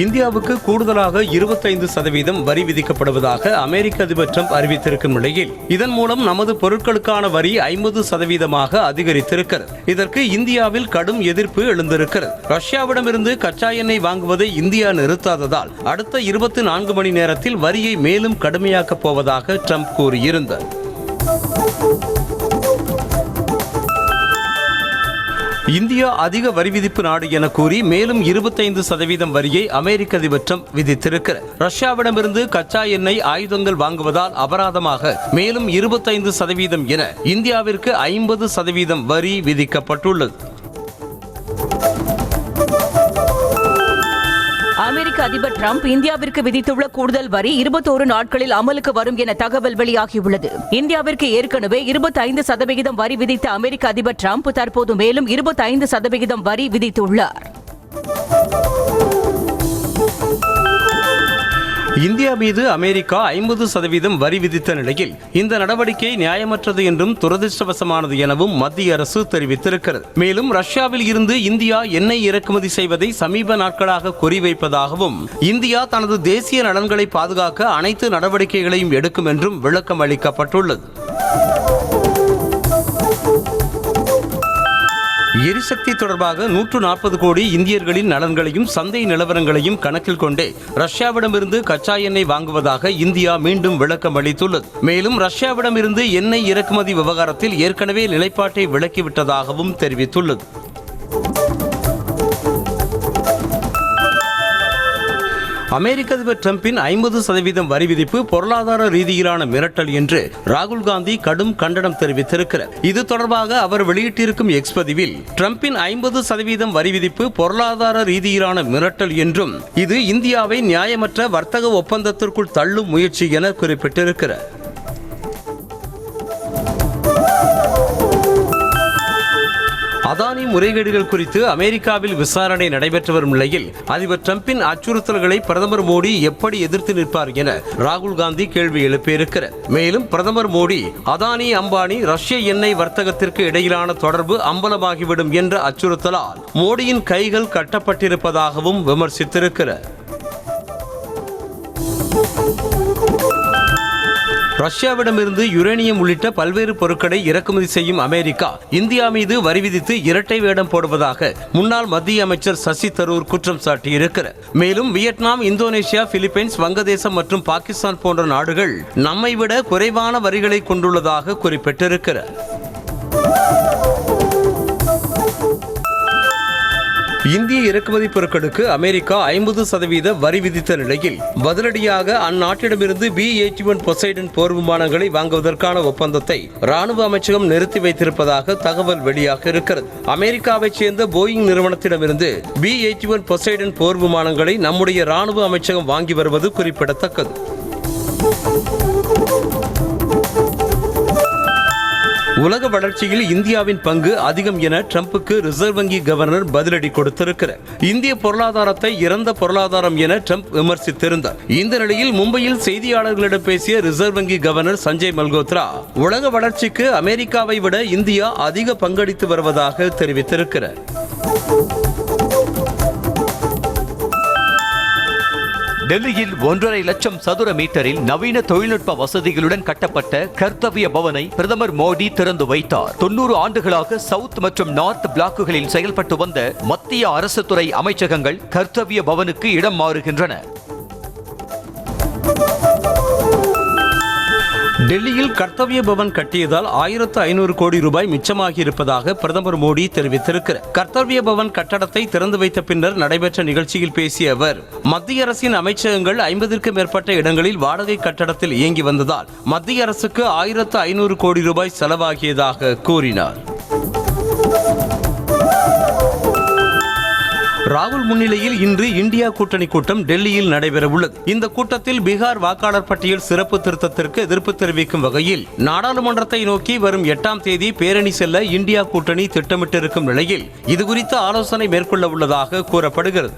இந்தியாவுக்கு கூடுதலாக 25% வரி விதிக்கப்படுவதாக அமெரிக்க அதிபர் ட்ரம்ப் அறிவித்திருக்கும் நிலையில் இதன் மூலம் நமது பொருட்களுக்கான வரி 50% அதிகரித்திருக்கிறது. இதற்கு இந்தியாவில் கடும் எதிர்ப்பு எழுந்திருக்கிறது. ரஷ்யாவிடமிருந்து கச்சா எண்ணெய் வாங்குவதை இந்தியா நிறுத்தாததால் அடுத்த 24 மணி நேரத்தில் வரியை மேலும் கடுமையாக்கப் போவதாக ட்ரம்ப் கூறியிருந்தார். இந்தியா அதிக வரி விதிப்பு நாடு என கூறி மேலும் 25% வரியை அமெரிக்க அதிபர் ட்ரம்ப் விதித்திருக்கிறார். ரஷ்யாவிடமிருந்து கச்சா எண்ணெய், ஆயுதங்கள் வாங்குவதால் அபராதமாக மேலும் 25% என இந்தியாவிற்கு 50% வரி விதிக்கப்பட்டுள்ளது. அமெரிக்க அதிபர் டிரம்ப் இந்தியாவிற்கு விதித்துள்ள கூடுதல் வரி 21 நாட்களில் அமலுக்கு வரும் என தகவல் வெளியாகியுள்ளது. இந்தியாவிற்கு ஏற்கனவே 25% வரி விதித்த அமெரிக்க அதிபர் டிரம்ப் தற்போது மேலும் 25% வரி விதித்துள்ளார். இந்தியா மீது அமெரிக்கா 50% வரி விதித்த நிலையில் இந்த நடவடிக்கை நியாயமற்றது என்றும் துரதிருஷ்டவசமானது எனவும் மத்திய அரசு தெரிவித்திருக்கிறது. மேலும் ரஷ்யாவில் இருந்து இந்தியா எண்ணெய் இறக்குமதி செய்வதை சமீப நாட்களாக குறிவைப்பதாகவும் இந்தியா தனது தேசிய நலன்களை பாதுகாக்க அனைத்து நடவடிக்கைகளையும் எடுக்கும் என்றும் விளக்கம் அளிக்கப்பட்டுள்ளது. எரிசக்தி தொடர்பாக 140 கோடி இந்தியர்களின் நலன்களையும் சந்தை நிலவரங்களையும் கணக்கில் கொண்டே ரஷ்யாவிடமிருந்து கச்சா எண்ணெய் வாங்குவதாக இந்தியா மீண்டும் விளக்கம் அளித்துள்ளது. மேலும் ரஷ்யாவிடமிருந்து எண்ணெய் இறக்குமதி விவகாரத்தில் ஏற்கனவே நிலைப்பாட்டை விலக்கிவிட்டதாகவும் தெரிவித்துள்ளது. அமெரிக்க அதிபர் டிரம்பின் 50% வரி விதிப்பு பொருளாதார ரீதியிலான மிரட்டல் என்று ராகுல் காந்தி கடும் கண்டனம் தெரிவித்திருக்கிறார். இது தொடர்பாக அவர் வெளியிட்டிருக்கும் எக்ஸ் பதிவில் டிரம்பின் 50% வரி விதிப்பு பொருளாதார ரீதியிலான மிரட்டல் என்றும் இது இந்தியாவை நியாயமற்ற வர்த்தக ஒப்பந்தத்திற்குள் தள்ளும் முயற்சி என குறிப்பிட்டிருக்கிறார். அதானி முறைகேடுகள் குறித்து அமெரிக்காவில் விசாரணை நடைபெற்று வரும் நிலையில் அதிபர் டிரம்பின் அச்சுறுத்தல்களை பிரதமர் மோடி எப்படி எதிர்த்து நிற்பார் என ராகுல் காந்தி கேள்வி எழுப்பியிருக்கிறார். மேலும் பிரதமர் மோடி அதானி, அம்பானி, ரஷ்ய எண்ணெய் வர்த்தகத்திற்கு இடையிலான தொடர்பு அம்பலமாகிவிடும் என்ற அச்சுறுத்தலால் மோடியின் கைகள் கட்டப்பட்டிருப்பதாகவும் விமர்சித்திருக்கிறார். ரஷ்யாவிடமிருந்து யுரேனியம் உள்ளிட்ட பல்வேறு பொருட்களை இறக்குமதி செய்யும் அமெரிக்கா இந்தியா மீது வரி விதித்து இரட்டை வேடம் போடுவதாக முன்னாள் மத்திய அமைச்சர் சசி தரூர் குற்றம் சாட்டியிருக்கிறார். மேலும் வியட்நாம், இந்தோனேஷியா, பிலிப்பைன்ஸ், வங்கதேசம் மற்றும் பாகிஸ்தான் போன்ற நாடுகள் நம்மை விட குறைவான வரிகளை கொண்டுள்ளதாக குறிப்பிட்டிருக்கிறார். இந்திய இறக்குமதி பொருட்களுக்கு அமெரிக்கா 50% வரி விதித்த நிலையில் பதிலடியாக அந்நாட்டிடமிருந்து B-81 பொசைடன் போர் விமானங்களை வாங்குவதற்கான ஒப்பந்தத்தை ராணுவ அமைச்சகம் நிறுத்தி வைத்திருப்பதாக தகவல் வெளியாக இருக்கிறது. அமெரிக்காவைச் சேர்ந்த போயிங் நிறுவனத்திடமிருந்து B-81 பொசைடன் போர் விமானங்களை நம்முடைய ராணுவ அமைச்சகம் வாங்கி வருவது குறிப்பிடத்தக்கது. உலக வளர்ச்சியில் இந்தியாவின் பங்கு அதிகம் என டிரம்புக்கு ரிசர்வ் வங்கி கவர்னர் பதிலடி கொடுத்திருக்கிறார். இந்திய பொருளாதாரத்தை இறந்த பொருளாதாரம் என டிரம்ப் விமர்சித்திருந்தார். இந்த நிலையில் மும்பையில் செய்தியாளர்களிடம் பேசிய ரிசர்வ் வங்கி கவர்னர் சஞ்சய் மல்கோத்ரா உலக வளர்ச்சிக்கு அமெரிக்காவை விட இந்தியா அதிக பங்களித்து வருவதாக தெரிவித்திருக்கிறார். டெல்லியில் 1.5 லட்சம் சதுர மீட்டரில் நவீன தொழில்நுட்ப வசதிகளுடன் கட்டப்பட்ட கர்த்தவ்ய பவனை பிரதமர் மோடி திறந்து வைத்தார். 90 ஆண்டுகளாக சவுத் மற்றும் நார்த் பிளாக்குகளில் செயல்பட்டு வந்த மத்திய அரசு துறை அமைச்சகங்கள் கர்த்தவ்ய பவனுக்கு இடம் மாறுகின்றன. டெல்லியில் கர்த்தவ்ய பவன் கட்டியதால் 1500 கோடி ரூபாய் மிச்சமாகி இருப்பதாக பிரதமர் மோடி தெரிவித்திருக்கிறார். கர்த்தவ்ய பவன் கட்டடத்தை திறந்து வைத்த பின்னர் நடைபெற்ற நிகழ்ச்சியில் பேசிய அவர் மத்திய அரசின் அமைச்சகங்கள் 50க்கும் மேற்பட்ட இடங்களில் வாடகை கட்டடத்தில் இயங்கி வந்ததால் மத்திய அரசுக்கு 1500 கோடி ரூபாய் செலவாகியதாக கூறினார். ராகுல் முன்னிலையில் இன்று இந்தியா கூட்டணி கூட்டம் டெல்லியில் நடைபெற உள்ளது. இந்த கூட்டத்தில் பீகார் வாக்காளர் பட்டியல் சிறப்பு திருத்தத்திற்கு எதிர்ப்பு தெரிவிக்கும் வகையில் நாடாளுமன்றத்தை நோக்கி வரும் 8ஆம் தேதி பேரணி செல்ல இந்தியா கூட்டணி திட்டமிட்டிருக்கும் நிலையில் இதுகுறித்து ஆலோசனை மேற்கொள்ள உள்ளதாக கூறப்படுகிறது.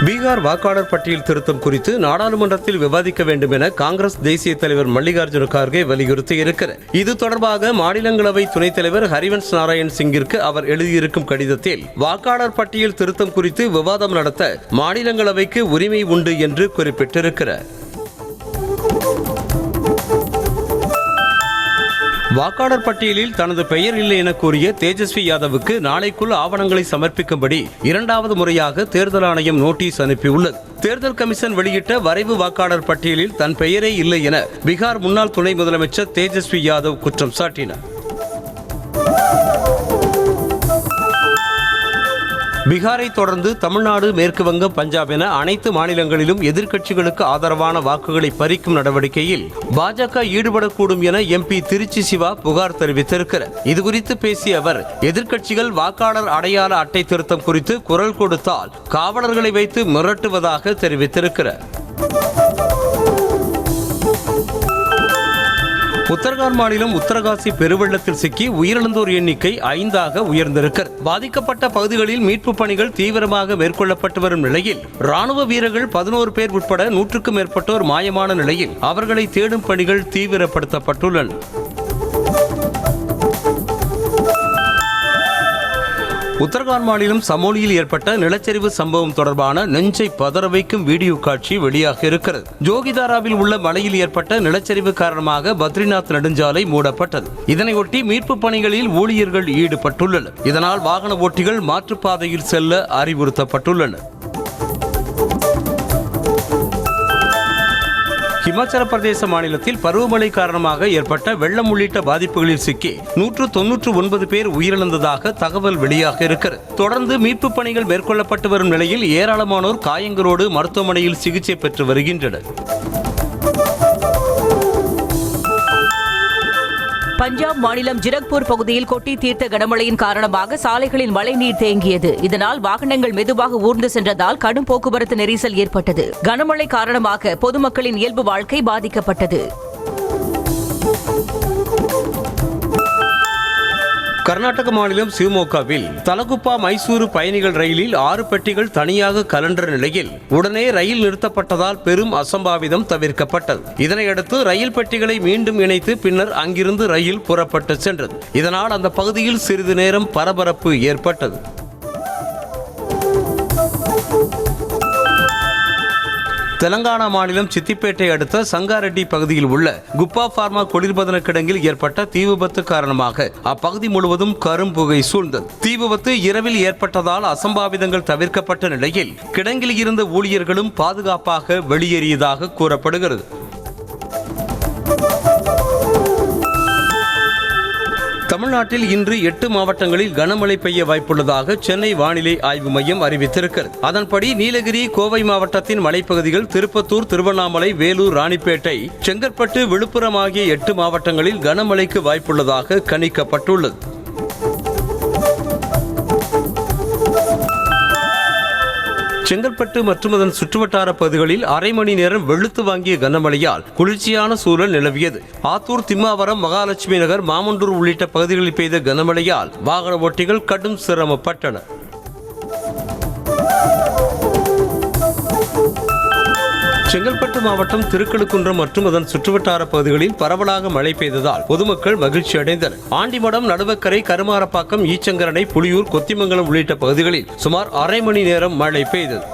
பீகார் வாக்காளர் பட்டியல் திருத்தம் குறித்து நாடாளுமன்றத்தில் விவாதிக்க வேண்டும் என காங்கிரஸ் தேசிய தலைவர் மல்லிகார்ஜுன கார்கே வலியுறுத்தி இருக்கிறார். இது தொடர்பாக மாநிலங்களவை துணைத் தலைவர் ஹரிவன்ஸ் நாராயண் சிங்கிற்கு அவர் எழுதியிருக்கும் கடிதத்தில் வாக்காளர் பட்டியல் திருத்தம் குறித்து விவாதம் நடத்த மாநிலங்களவைக்கு உரிமை உண்டு என்று குறிப்பிட்டிருக்கிறார். வாக்காளர் பட்டியலில் தனது பெயர் இல்லை என கூறிய தேஜஸ்வி யாதவுக்கு நாளைக்குள் ஆவணங்களை சமர்ப்பிக்கும்படி இரண்டாவது முறையாக தேர்தல் ஆணையம் நோட்டீஸ் அனுப்பியுள்ளது. தேர்தல் கமிஷன் வெளியிட்ட வரைவு வாக்காளர் பட்டியலில் தன் பெயரே இல்லை என பீகார் முன்னாள் துணை முதலமைச்சர் தேஜஸ்வி யாதவ் குற்றம் சாட்டினார். பீகாரை தொடர்ந்து தமிழ்நாடு, மேற்கு வங்கம், பஞ்சாப் என அனைத்து மாநிலங்களிலும் எதிர்க்கட்சிகளுக்கு ஆதரவான வாக்குகளை பறிக்கும் நடவடிக்கையில் பாஜக ஈடுபடக்கூடும் என எம்பி திருச்சி சிவா புகார் தெரிவித்திருக்கிறார். இதுகுறித்து பேசிய அவர், எதிர்க்கட்சிகள் வாக்காளர் அடையாள அட்டை திருத்தம் குறித்து குரல் கொடுத்தால் காவலர்களை வைத்து மிரட்டுவதாக தெரிவித்திருக்கிறார். உத்தரகாண்ட் மாநிலம் உத்தரகாசி பெருவெள்ளத்தில் சிக்கி உயிரிழந்தோர் எண்ணிக்கை 5ஆக உயர்ந்திருக்கிறது. பாதிக்கப்பட்ட பகுதிகளில் மீட்பு பணிகள் தீவிரமாக மேற்கொள்ளப்பட்டு வரும் நிலையில் ராணுவ வீரர்கள் 11 பேர் உட்பட 100க்கும் மேற்பட்டோர் மாயமான நிலையில் அவர்களை தேடும் பணிகள் தீவிரப்படுத்தப்பட்டுள்ளன. உத்தரகாண்ட் மாநிலம் சமோலியில் ஏற்பட்ட நிலச்சரிவு சம்பவம் தொடர்பான நெஞ்சை பதற வைக்கும் வீடியோ காட்சி வெளியாக இருக்கிறது. ஜோகிதாராவில் உள்ள மலையில் ஏற்பட்ட நிலச்சரிவு காரணமாக பத்ரிநாத் நெடுஞ்சாலை மூடப்பட்டது. இதனையொட்டி மீட்பு பணிகளில் ஊழியர்கள் ஈடுபட்டுள்ளனர். இதனால் வாகன ஓட்டிகள் மாற்றுப்பாதையில் செல்ல அறிவுறுத்தப்பட்டுள்ளனர். இமாச்சல பிரதேச மாநிலத்தில் பருவமழை காரணமாக ஏற்பட்ட வெள்ளம் உள்ளிட்ட பாதிப்புகளில் சிக்கி 199 பேர் உயிரிழந்ததாக தகவல் வெளியாக இருக்கிறது. தொடர்ந்து மீட்பு பணிகள் மேற்கொள்ளப்பட்டு வரும் நிலையில் ஏராளமானோர் காயங்களோடு மருத்துவமனையில் சிகிச்சை பெற்று வருகின்றனர். பஞ்சாப் மாநிலம் ஜிரக்பூர் பகுதியில் கொட்டி தீர்த்த கனமழையின் காரணமாக சாலைகளில் மழைநீர் தேங்கியது. இதனால் வாகனங்கள் மெதுவாக ஊர்ந்து சென்றதால் கடும் போக்குவரத்து நெரிசல் ஏற்பட்டது. கனமழை காரணமாக பொதுமக்களின் இயல்பு வாழ்க்கை பாதிக்கப்பட்டது. கர்நாடக மாநிலம் சிவமோகாவில் தலகுப்பா மைசூரு பயணிகள் ரயிலில் 6 பெட்டிகள் தனியாக கலன்ற நிலையில் உடனே ரயில் நிறுத்தப்பட்டதால் பெரும் அசம்பாவிதம் தவிர்க்கப்பட்டது. இதனையடுத்து ரயில் பெட்டிகளை மீண்டும் இணைத்து பின்னர் அங்கிருந்து ரயில் புறப்பட்டு சென்றது. இதனால் அந்த பகுதியில் சிறிது நேரம் பரபரப்பு ஏற்பட்டது. தெலங்கானா மாநிலம் சித்திப்பேட்டை அடுத்த சங்காரெட்டி பகுதியில் உள்ள குப்பா பார்மா குளிர்பதன கிடங்கில் ஏற்பட்ட தீ விபத்து காரணமாக அப்பகுதி முழுவதும் கரும்புகை சூழ்ந்தது. தீ விபத்து இரவில் ஏற்பட்டதால் அசம்பாவிதங்கள் தவிர்க்கப்பட்ட நிலையில் கிடங்கில் இருந்த ஊழியர்களும் பாதுகாப்பாக வெளியேறியதாக கூறப்படுகிறது. தமிழ்நாட்டில் இன்று 8 மாவட்டங்களில் கனமழை பெய்ய வாய்ப்புள்ளதாக சென்னை வானிலை ஆய்வு மையம் அறிவித்திருக்கிறது. அதன்படி நீலகிரி, கோவை மாவட்டத்தின் மலைப்பகுதிகள், திருப்பத்தூர், திருவண்ணாமலை, வேலூர், ராணிப்பேட்டை, செங்கற்பட்டு, விழுப்புரம் ஆகிய 8 மாவட்டங்களில் கனமழைக்கு வாய்ப்புள்ளதாக கணிக்கப்பட்டுள்ளது. செங்கற்பட்டு மற்றும் அதன் சுற்றுவட்டார பகுதிகளில் அரை மணி நேரம் வெளுத்து வாங்கிய கனமழையால் குளிர்ச்சியான சூழல் நிலவியது. ஆத்தூர், திம்மாவரம், மகாலட்சுமி நகர், மாமண்டூர் உள்ளிட்ட பகுதிகளில் பெய்த கனமழையால் வாகன ஓட்டிகள் கடும் சிரமப்பட்டனர். செங்கல்பட்டு மாவட்டம் திருக்கழுக்குன்றம் மற்றும் அதன் சுற்றுவட்டார பகுதிகளில் பரவலாக மழை பெய்ததால் பொதுமக்கள் மகிழ்ச்சி அடைந்தனர். ஆண்டிமடம், நடுவக்கரை, கருமாரப்பாக்கம், ஈச்சங்கரணை, புலியூர், கொத்திமங்கலம் உள்ளிட்ட பகுதிகளில் சுமார் அரை மணி நேரம் மழை பெய்தது.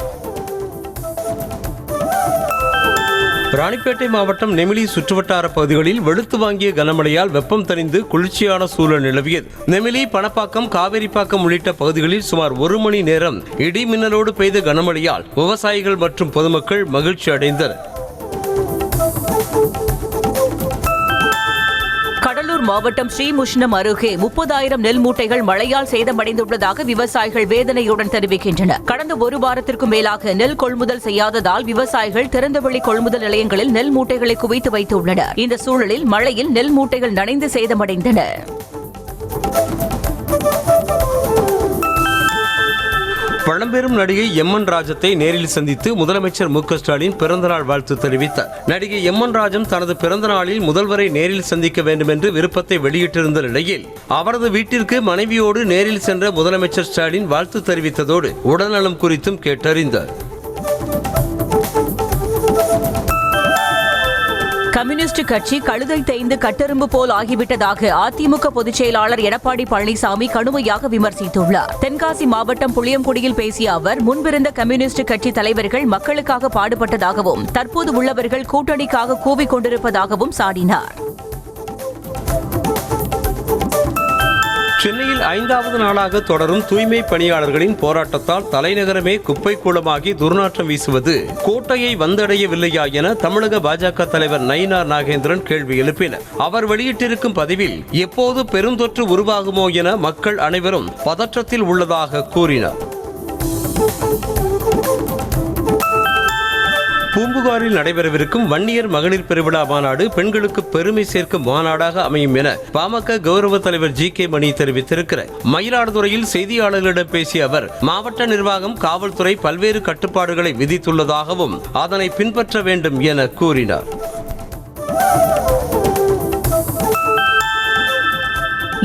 ராணிப்பேட்டை மாவட்டம் நெமிலி சுற்றுவட்டார பகுதிகளில் வெளுத்து வாங்கிய கனமழையால் வெப்பம் தணிந்து குளிர்ச்சியான சூழல் நிலவியது. நெமிலி, பணப்பாக்கம், காவேரிப்பாக்கம் உள்ளிட்ட பகுதிகளில் சுமார் 1 மணி நேரம் இடி மின்னலோடு பெய்த கனமழையால் விவசாயிகள் மற்றும் பொதுமக்கள் மகிழ்ச்சி அடைந்தனர். கடலூர் மாவட்டம் ஸ்ரீமுஷ்ணம் அருகே 30,000 நெல் மூட்டைகள் மழையால் சேதமடைந்துள்ளதாக விவசாயிகள் வேதனையுடன் தெரிவிக்கின்றனர். கடந்த 1 வாரத்திற்கும் மேலாக நெல் கொள்முதல் செய்யாததால் விவசாயிகள் திறந்தவெளி கொள்முதல் நிலையங்களில் நெல் மூட்டைகளை குவித்து வைத்துள்ளனர். இந்த சூழலில் மழையில் நெல் மூட்டைகள் நனைந்து சேதமடைந்தன. பழம்பெரும் நடிகை எம்.என். ராஜத்தை நேரில் சந்தித்து முதலமைச்சர் மு.க. ஸ்டாலின் பிறந்தநாள் வாழ்த்து தெரிவித்தார். நடிகை எம்.என். ராஜம் தனது பிறந்த நாளில் முதல்வரை நேரில் சந்திக்க வேண்டும் என்று விருப்பத்தை வெளியிட்டிருந்த நிலையில் அவரது வீட்டிற்கு மனைவியோடு நேரில் சென்ற முதலமைச்சர் ஸ்டாலின் வாழ்த்து தெரிவித்ததோடு உடல்நலம் குறித்தும் கேட்டறிந்தார். கம்யூனிஸ்ட் கட்சி கழுதை தேய்ந்து கட்டெரும்பு போல் ஆகிவிட்டதாக அதிமுக பொதுச் செயலாளர் எடப்பாடி பழனிசாமி கடுமையாக விமர்சித்துள்ளார். தென்காசி மாவட்டம் புளியங்குடியில் பேசிய அவர், முன்பிருந்த கம்யூனிஸ்ட் கட்சி தலைவர்கள் மக்களுக்காக பாடுபட்டதாகவும் தற்போது உள்ளவர்கள் கூட்டணிக்காக கூவிக் கொண்டிருப்பதாகவும் சாடினார். சென்னையில் 5வது நாளாக தொடரும் தூய்மை பணியாளர்களின் போராட்டத்தால் தலைநகரமே குப்பை கூலமாகி துர்நாற்றம் வீசுவது கோட்டையை வந்தடையவில்லையா என தமிழக பாஜக தலைவர் நயினார் நாகேந்திரன் கேள்வி எழுப்பினார். அவர் வெளியிட்டிருக்கும் பதிவில் எப்போது பெருந்தொற்று உருவாகுமோ என மக்கள் அனைவரும் பதற்றத்தில் உள்ளதாக கூறினார். பூம்புகாரில் நடைபெறவிருக்கும் வன்னியர் மகளிர் பெருவிழா மாநாடு பெண்களுக்கு பெருமை சேர்க்கும் மாநாடாக அமையும் என பாமக கௌரவ தலைவர் ஜி.கே. மணி தெரிவித்திருக்கிறார். மயிலாடுதுறையில் செய்தியாளர்களிடம் பேசிய அவர், மாவட்ட நிர்வாகம், காவல்துறை பல்வேறு கட்டுப்பாடுகளை விதித்துள்ளதாகவும் அதனை பின்பற்ற வேண்டும் என கூறினார்.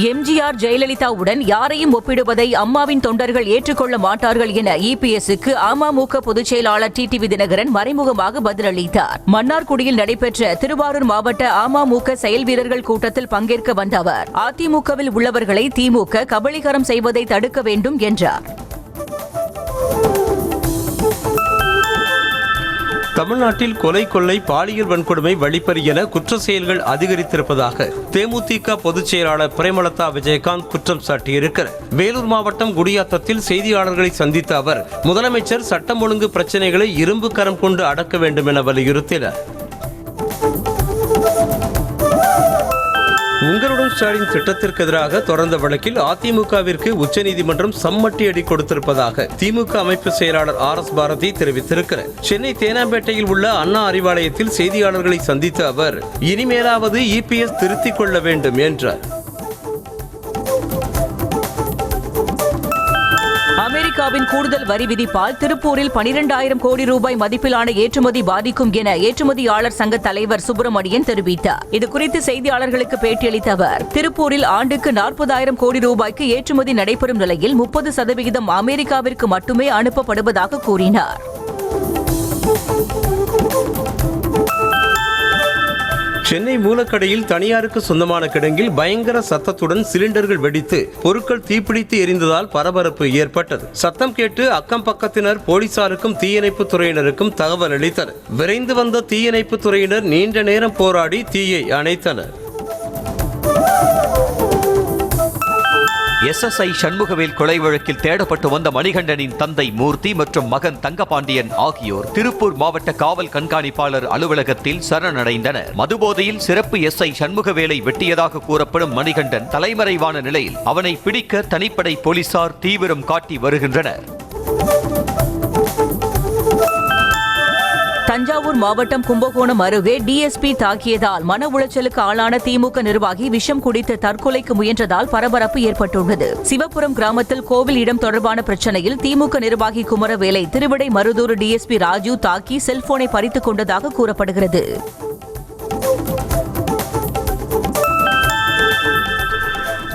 எம்ஜிஆர் ஜெயலலிதாவுடன் யாரையும் ஒப்பிடுவதை அம்மாவின் தொண்டர்கள் ஏற்றுக்கொள்ள மாட்டார்கள் என இபிஎஸ்க்கு அமமுக பொதுச் செயலாளர் டிடிவி தினகரன் மறைமுகமாக பதிலளித்தார். மன்னார்குடியில் நடைபெற்ற திருவாரூர் மாவட்ட அமமுக செயல் வீரர்கள் கூட்டத்தில் பங்கேற்க வந்த அவர், அதிமுகவில் உள்ளவர்களை திமுக கபளீகரம் செய்வதை தடுக்க வேண்டும் என்றார். தமிழ்நாட்டில் கொலை, கொள்ளை, பாலியல் வன்கொடுமை, வழிப்பறி என குற்ற செயல்கள் அதிகரித்திருப்பதாக தேமுதிக பொதுச் செயலாளர் பிரேமலதா விஜயகாந்த் குற்றம் சாட்டியிருக்கிறார். வேலூர் மாவட்டம் குடியாத்தத்தில் செய்தியாளர்களை சந்தித்த அவர், முதலமைச்சர் சட்டம் ஒழுங்கு பிரச்சினைகளை இரும்பு கரம் கொண்டு அடக்க வேண்டும் என வலியுறுத்தினார். உங்களுடன் ஸ்டாலின் திட்டத்திற்கு எதிராக தொடர்ந்த வழக்கில் அதிமுகவிற்கு உச்சநீதிமன்றம் சம்மட்டி அடி கொடுத்திருப்பதாக திமுக அமைப்பு செயலாளர் RS பாரதி தெரிவித்திருக்கிறார். சென்னை தேனாம்பேட்டையில் உள்ள அண்ணா அறிவாலயத்தில் செய்தியாளர்களை சந்தித்த அவர், இனிமேலாவது இபிஎஸ் திருத்திக் கொள்ள வேண்டும் என்றார். அமெரிக்காவின் கூடுதல் வரி விதிப்பால் திருப்பூரில் 12,000 கோடி ரூபாய் மதிப்பிலான ஏற்றுமதி பாதிக்கும் என ஏற்றுமதியாளர் சங்க தலைவர் சுப்பிரமணியன் தெரிவித்தார். இதுகுறித்து செய்தியாளர்களுக்கு பேட்டியளித்த அவர், திருப்பூரில் ஆண்டுக்கு 40,000 கோடி ரூபாய்க்கு ஏற்றுமதி நடைபெறும் நிலையில் 30% அமெரிக்காவிற்கு மட்டுமே அனுப்பப்படுவதாக கூறினார். சென்னை மூலக்கடையில் தனியாருக்கு சொந்தமான கிடங்கில் பயங்கர சத்தத்துடன் சிலிண்டர்கள் வெடித்து பொருட்கள் தீப்பிடித்து எரிந்ததால் பரபரப்பு ஏற்பட்டது. சத்தம் கேட்டு அக்கம் பக்கத்தினர் போலீசாருக்கும் தீயணைப்பு துறையினருக்கும் தகவல் அளித்தனர். விரைந்து வந்த தீயணைப்பு துறையினர் நீண்ட நேரம் போராடி தீயை அணைத்தனர். SSI சண்முகவேல் கொலை வழக்கில் தேடப்பட்டு வந்த மணிகண்டனின் தந்தை மூர்த்தி மற்றும் மகன் தங்கபாண்டியன் ஆகியோர் திருப்பூர் மாவட்ட காவல் கண்காணிப்பாளர் அலுவலகத்தில் சரணடைந்தனர். மதுபோதையில் சிறப்பு SI சண்முகவேலை வெட்டியதாக கூறப்படும் மணிகண்டன் தலைமறைவான நிலையில் அவனை பிடிக்க தனிப்படை போலீசார் தீவிரம் காட்டி வருகின்றனர். தஞ்சாவூர் மாவட்டம் கும்பகோணம் அருகே டிஎஸ்பி தாக்கியதால் மன உளைச்சலுக்கு ஆளான திமுக நிர்வாகி விஷம் குடித்து தற்கொலைக்கு முயன்றதால் பரபரப்பு ஏற்பட்டுள்ளது. சிவபுரம் கிராமத்தில் கோவில் இடம் தொடர்பான பிரச்சனையில் திமுக நிர்வாகி குமரவேலை திருவிடை மருதூர் டிஎஸ்பி ராஜு தாக்கி செல்போனை பறித்துக் கொண்டதாக கூறப்படுகிறது.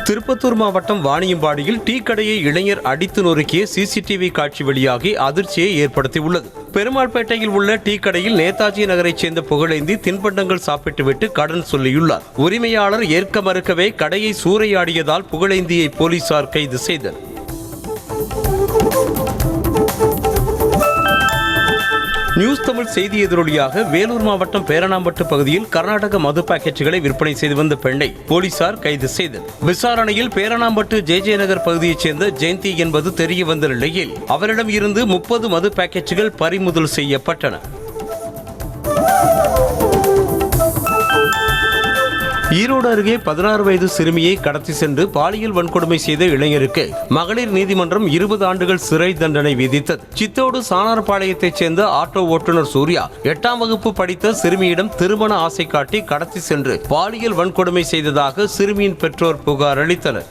திருப்பத்தூர் மாவட்டம் வாணியம்பாடியில் டீ கடையை இளைஞர் அடித்து நொறுக்கிய சிசிடிவி காட்சி வெளியாகி அதிர்ச்சியை ஏற்படுத்தியுள்ளது. பெருமாள்பேட்டையில் உள்ள டீ கடையில் நேதாஜி நகரைச் சேர்ந்த புகழேந்தி தின்பண்டங்கள் சாப்பிட்டுவிட்டு கடன் சொல்லியுள்ளார். உரிமையாளர் ஏற்க மறுக்கவே கடையை சூறையாடியதால் புகழேந்தியை போலீசார் கைது செய்தனர். நியூஸ் தமிழ் செய்தி எதிரொலியாக வேலூர் மாவட்டம் பேரணாம்பட்டு பகுதியில் கர்நாடக மது பாக்கெட்டுகளை விற்பனை செய்து வந்த பெண்ணை போலீசார் கைது செய்தனர். விசாரணையில் பேரணாம்பட்டு ஜே நகர் பகுதியைச் சேர்ந்த ஜெயந்தி என்பது தெரிய வந்த நிலையில் அவரிடம் இருந்து 30 மது பாக்கெட்டுகள் பறிமுதல் செய்யப்பட்டன. ஈரோடு அருகே 16 வயது சிறுமியை கடத்தி சென்று பாலியல் வன்கொடுமை செய்த இளைஞருக்கு மகளிர் நீதிமன்றம் 20 ஆண்டுகள் சிறை தண்டனை விதித்தது. சித்தோடு சாணார்பாளையத்தைச் சேர்ந்த ஆட்டோ ஓட்டுநர் சூர்யா 8ஆம் வகுப்பு படித்த சிறுமியிடம் திருமண ஆசை காட்டி கடத்தி சென்று பாலியல் வன்கொடுமை செய்ததாக சிறுமியின் பெற்றோர் புகார் அளித்தனர்.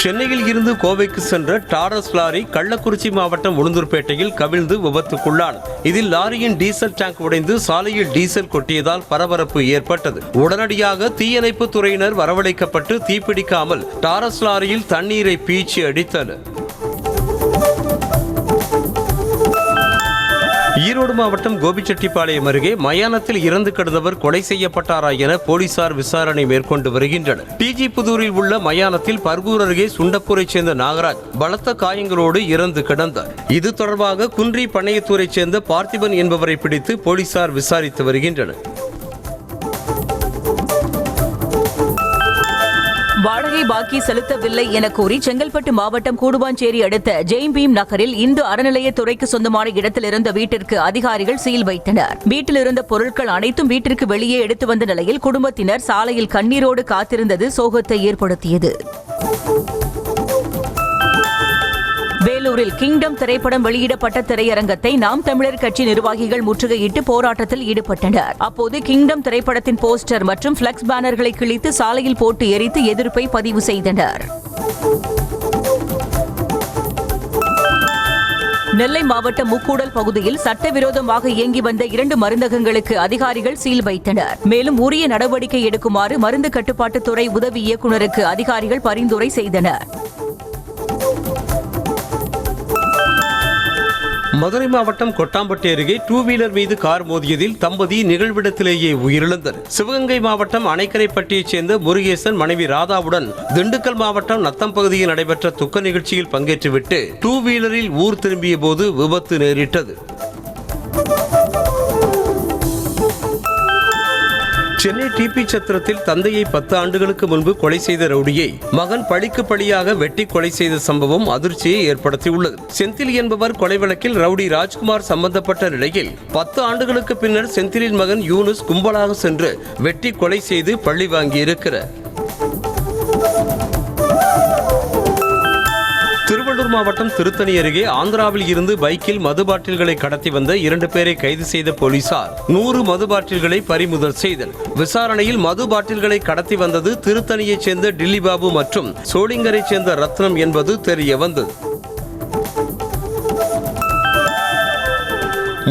சென்னையில் இருந்து கோவைக்கு சென்ற டாரஸ் லாரி கள்ளக்குறிச்சி மாவட்டம் உளுந்தூர்பேட்டையில் கவிழ்ந்து விபத்துக்குள்ளானது. இதில் லாரியின் டீசல் டேங்க் உடைந்து சாலையில் டீசல் கொட்டியதால் பரபரப்பு ஏற்பட்டது. உடனடியாக தீயணைப்பு துறையினர் வரவழைக்கப்பட்டு தீப்பிடிக்காமல் டாரஸ் லாரியில் தண்ணீரை பீய்ச்சி அடித்தனர். ஈரோடு மாவட்டம் கோபிச்செட்டிப்பாளையம் அருகே மயானத்தில் இறந்து கிடந்தவர் கொலை செய்யப்பட்டாரா என போலீசார் விசாரணை மேற்கொண்டு வருகின்றனர். டிஜி புதூரில் உள்ள மயானத்தில் பர்கூர் அருகே சுண்டப்பூரைச் சேர்ந்த நாகராஜ் பலத்த காயங்களோடு இறந்து கிடந்தார். இது தொடர்பாக குன்றி பண்ணையத்தூரைச் சேர்ந்த பார்த்திபன் என்பவரை பிடித்து போலீசார் விசாரித்து வருகின்றனர். வாடகை பாக்கி செலுத்தவில்லை என கூறி செங்கல்பட்டு மாவட்டம் கூடுவாஞ்சேரி அடுத்த ஜெய்பீம் நகரில் இந்து அறநிலையத்துறைக்கு சொந்தமான இடத்தில் இருந்த வீட்டிற்கு அதிகாரிகள் சீல் வைத்தனர். வீட்டில் இருந்த பொருட்கள் அனைத்தும் வீட்டிற்கு வெளியே எடுத்து வந்த நிலையில் குடும்பத்தினர் சாலையில் கண்ணீரோடு காத்திருந்தது சோகத்தை ஏற்படுத்தியது. வேலூரில் கிங்டம் திரைப்படம் வெளியிடப்பட்ட திரையரங்கத்தை நாம் தமிழர் கட்சி நிர்வாகிகள் முற்றுகையிட்டு போராட்டத்தில் ஈடுபட்டனர். அப்போது கிங்டம் திரைப்படத்தின் போஸ்டர் மற்றும் பிளக்ஸ் பேனர்களை கிழித்து சாலையில் போட்டு எரித்து எதிர்ப்பை பதிவு செய்தனர். நெல்லை மாவட்டம் முக்கூடல் பகுதியில் சட்டவிரோதமாக இயங்கி வந்த 2 மருந்தகங்களுக்கு அதிகாரிகள் சீல் வைத்தனர். மேலும் உரிய நடவடிக்கை எடுக்குமாறு மருந்து கட்டுப்பாட்டுத்துறை உதவி இயக்குநருக்கு அதிகாரிகள் பரிந்துரை செய்தனர். மதுரை மாவட்டம் கொட்டாம்பட்டி அருகே 2 வீலர் மீது கார் மோதியதில் தம்பதி நிகழ்விடத்திலேயே உயிரிழந்தனர். சிவகங்கை மாவட்டம் அணைக்கரைப்பட்டியைச் சேர்ந்த முருகேசன் மனைவி ராதாவுடன் திண்டுக்கல் மாவட்டம் நத்தம் பகுதியில் நடைபெற்ற துக்க நிகழ்ச்சியில் பங்கேற்றுவிட்டு 2 வீலரில் ஊர் திரும்பிய போது விபத்து நேரிட்டது. சென்னை டிபி சத்திரத்தில் தந்தையை 10 ஆண்டுகளுக்கு முன்பு கொலை செய்த ரவுடியை மகன் பழிக்கு பழியாக வெட்டி கொலை செய்த சம்பவம் அதிர்ச்சியை ஏற்படுத்தியுள்ளது. செந்தில் என்பவர் கொலை வழக்கில் ரவுடி ராஜ்குமார் சம்பந்தப்பட்ட நிலையில் 10 ஆண்டுகளுக்கு பின்னர் செந்திலின் மகன் யூனுஸ் கும்பலாக சென்று வெட்டி கொலை செய்து பழி வாங்கியிருக்கிறார். திருவள்ளூர் மாவட்டம் திருத்தணி அருகே ஆந்திராவில் இருந்து பைக்கில் மது பாட்டில்களை கடத்தி வந்த 2 பேரை கைது செய்த போலீசார் 100 மது பாட்டில்களை பறிமுதல் செய்தனர். விசாரணையில் மது பாட்டில்களை கடத்தி வந்தது திருத்தணியைச் சேர்ந்த டில்லி பாபு மற்றும் சோளிங்கரைச் சேர்ந்த ரத்னம் என்பது தெரிய வந்தது.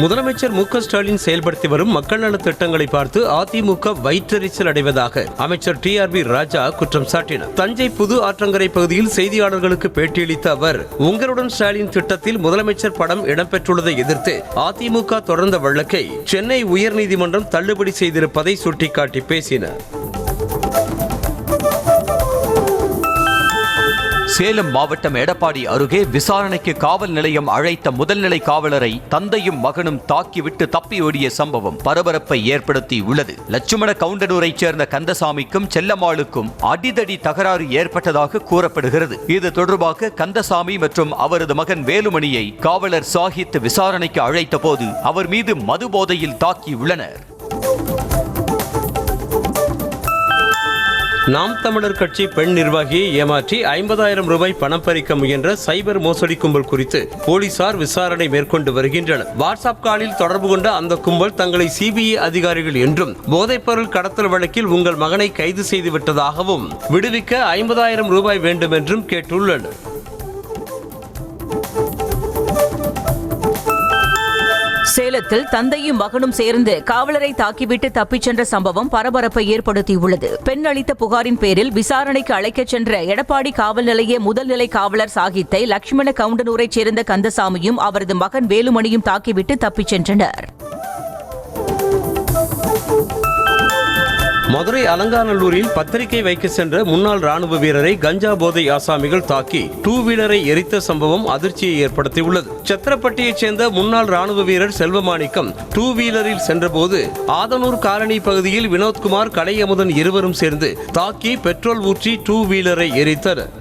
முதலமைச்சர் மு.க. ஸ்டாலின் செயல்படுத்தி வரும் மக்கள் நல திட்டங்களை பார்த்து அதிமுக வயிற்றெரிச்சல் அடைவதாக அமைச்சர் டி.ஆர்.பி. ராஜா குற்றம் சாட்டினார். தஞ்சை புது ஆற்றங்கரை பகுதியில் செய்தியாளர்களுக்கு பேட்டியளித்த அவர், உங்களுடன் ஸ்டாலின் திட்டத்தில் முதலமைச்சர் படம் இடம்பெற்றுள்ளதை எதிர்த்து அதிமுக தொடர்ந்த வழக்கை சென்னை உயர்நீதிமன்றம் தள்ளுபடி செய்திருப்பதை சுட்டிக்காட்டி பேசினார். சேலம் மாவட்டம் எடப்பாடி அருகே விசாரணைக்கு காவல் நிலையம் அழைத்த முதல்நிலை காவலரை தந்தையும் மகனும் தாக்கிவிட்டு தப்பியோடிய சம்பவம் பரபரப்பை ஏற்படுத்தி உள்ளது. லட்சுமண கவுண்டனூரைச் சேர்ந்த கந்தசாமிக்கும் செல்லம்மாளுக்கும் அடிதடி தகராறு ஏற்பட்டதாக கூறப்படுகிறது. இது தொடர்பாக கந்தசாமி மற்றும் அவரது மகன் வேலுமணியை காவலர் சாஹித் விசாரணைக்கு அழைத்த போது அவர் மீது மது போதையில் தாக்கியுள்ளனர். நாம் தமிழர் கட்சி பெண் நிர்வாகியை ஏமாற்றி 50,000 ரூபாய் பணம் பறிக்க முயன்ற சைபர் மோசடி கும்பல் குறித்து போலீசார் விசாரணை மேற்கொண்டு வருகின்றனர். வாட்ஸ்அப் காலில் தொடர்பு கொண்ட அந்த கும்பல் தங்களை சிபிஐ அதிகாரிகள் என்றும் போதைப்பொருள் கடத்தல் வழக்கில் உங்கள் மகனை கைது செய்து விட்டதாகவும் விடுவிக்க 50,000 ரூபாய் வேண்டும் என்றும் கேட்டுள்ளனர். சேலத்தில் தந்தையும் மகனும் சேர்ந்து காவலரை தாக்கிவிட்டு தப்பிச் சென்ற சம்பவம் பரபரப்பை ஏற்படுத்தியுள்ளது. பெண் அளித்த புகாரின் பேரில் விசாரணைக்கு அழைக்கச் சென்ற எடப்பாடி காவல் நிலைய முதல்நிலை காவலர் சாகித்தை லட்சுமண கவுண்டனூரைச் சேர்ந்த கந்தசாமியும் அவரது மகன் வேலுமணியும் தாக்கிவிட்டு தப்பிச் சென்றனர். மதுரை அலங்காநல்லூரில் பத்திரிகை வைக்க சென்ற முன்னாள் ராணுவ வீரரை கஞ்சா போதை ஆசாமிகள் தாக்கி 2 வீலரை எரித்த சம்பவம் அதிர்ச்சியை ஏற்படுத்தியுள்ளது. சத்திரப்பட்டியைச் சேர்ந்த முன்னாள் ராணுவ வீரர் செல்வமாணிக்கம் 2 வீலரில் சென்றபோது ஆதனூர் காலனி பகுதியில் வினோத்குமார் கலையமுதன் இருவரும் சேர்ந்து தாக்கி பெட்ரோல் ஊற்றி 2 வீலரை எரித்தனர்.